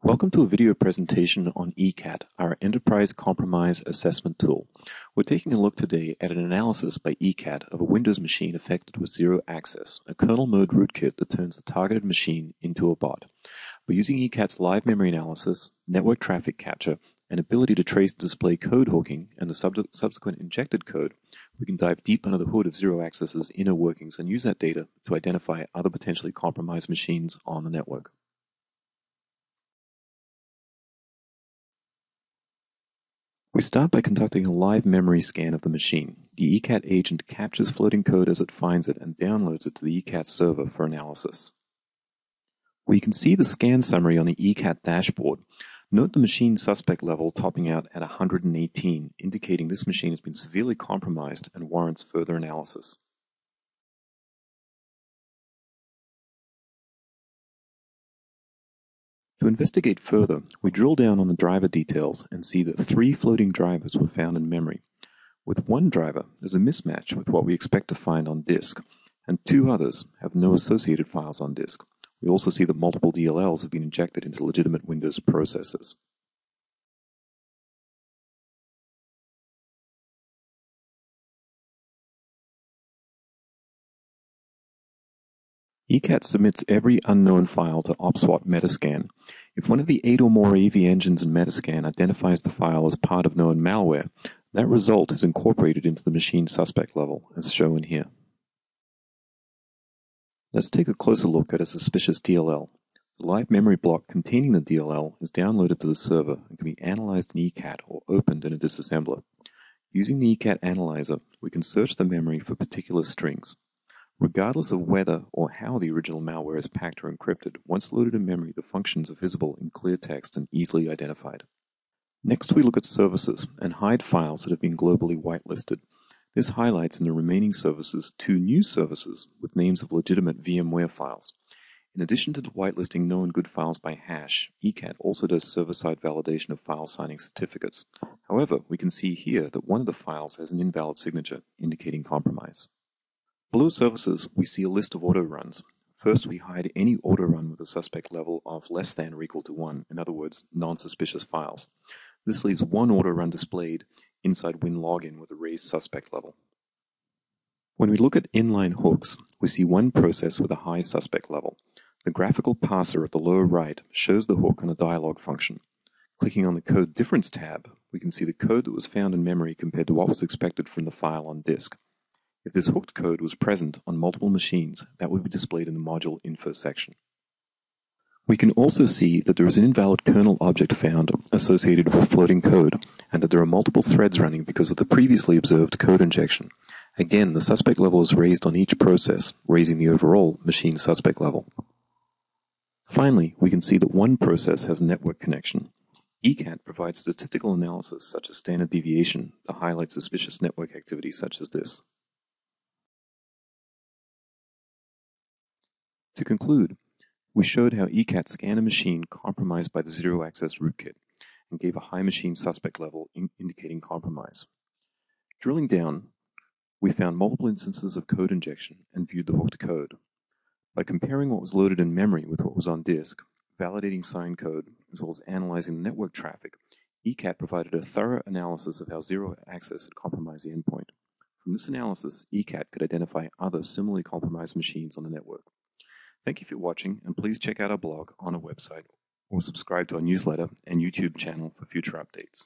Welcome to a video presentation on ECAT, our Enterprise Compromise Assessment Tool. We're taking a look today at an analysis by ECAT of a Windows machine affected with ZeroAccess, a kernel-mode rootkit that turns the targeted machine into a bot. By using ECAT's live memory analysis, network traffic capture, and ability to trace and display code hooking and the subsequent injected code, we can dive deep under the hood of ZeroAccess's inner workings and use that data to identify other potentially compromised machines on the network. We start by conducting a live memory scan of the machine. The ECAT agent captures floating code as it finds it and downloads it to the ECAT server for analysis. We can see the scan summary on the ECAT dashboard. Note the machine suspect level topping out at 118, indicating this machine has been severely compromised and warrants further analysis. To investigate further, we drill down on the driver details and see that 3 floating drivers were found in memory. With one driver, there's a mismatch with what we expect to find on disk, and 2 others have no associated files on disk. We also see that multiple DLLs have been injected into legitimate Windows processes. ECAT submits every unknown file to OpSWAT Metascan. If one of the 8 or more AV engines in Metascan identifies the file as part of known malware, that result is incorporated into the machine suspect level, as shown here. Let's take a closer look at a suspicious DLL. The live memory block containing the DLL is downloaded to the server and can be analyzed in ECAT or opened in a disassembler. Using the ECAT analyzer, we can search the memory for particular strings. Regardless of whether or how the original malware is packed or encrypted, once loaded in memory, the functions are visible in clear text and easily identified. Next, we look at services and hide files that have been globally whitelisted. This highlights in the remaining services 2 new services with names of legitimate VMware files. In addition to the whitelisting known good files by hash, ECAT also does server-side validation of file signing certificates. However, we can see here that one of the files has an invalid signature, indicating compromise. Below services, we see a list of autoruns. First, we hide any autorun with a suspect level of less than or equal to 1, in other words, non-suspicious files. This leaves one autorun displayed inside WinLogin with a raised suspect level. When we look at inline hooks, we see one process with a high suspect level. The graphical parser at the lower right shows the hook on a dialog function. Clicking on the Code Difference tab, we can see the code that was found in memory compared to what was expected from the file on disk. If this hooked code was present on multiple machines, that would be displayed in the module info section. We can also see that there is an invalid kernel object found associated with floating code, and that there are multiple threads running because of the previously observed code injection. Again, the suspect level is raised on each process, raising the overall machine suspect level. Finally, we can see that one process has a network connection. ECAT provides statistical analysis such as standard deviation to highlight suspicious network activity such as this. To conclude, we showed how ECAT scanned a machine compromised by the ZeroAccess rootkit and gave a high machine suspect level indicating compromise. Drilling down, we found multiple instances of code injection and viewed the hooked code. By comparing what was loaded in memory with what was on disk, validating signed code, as well as analyzing the network traffic, ECAT provided a thorough analysis of how ZeroAccess had compromised the endpoint. From this analysis, ECAT could identify other similarly compromised machines on the network. Thank you for watching, and please check out our blog on our website or subscribe to our newsletter and YouTube channel for future updates.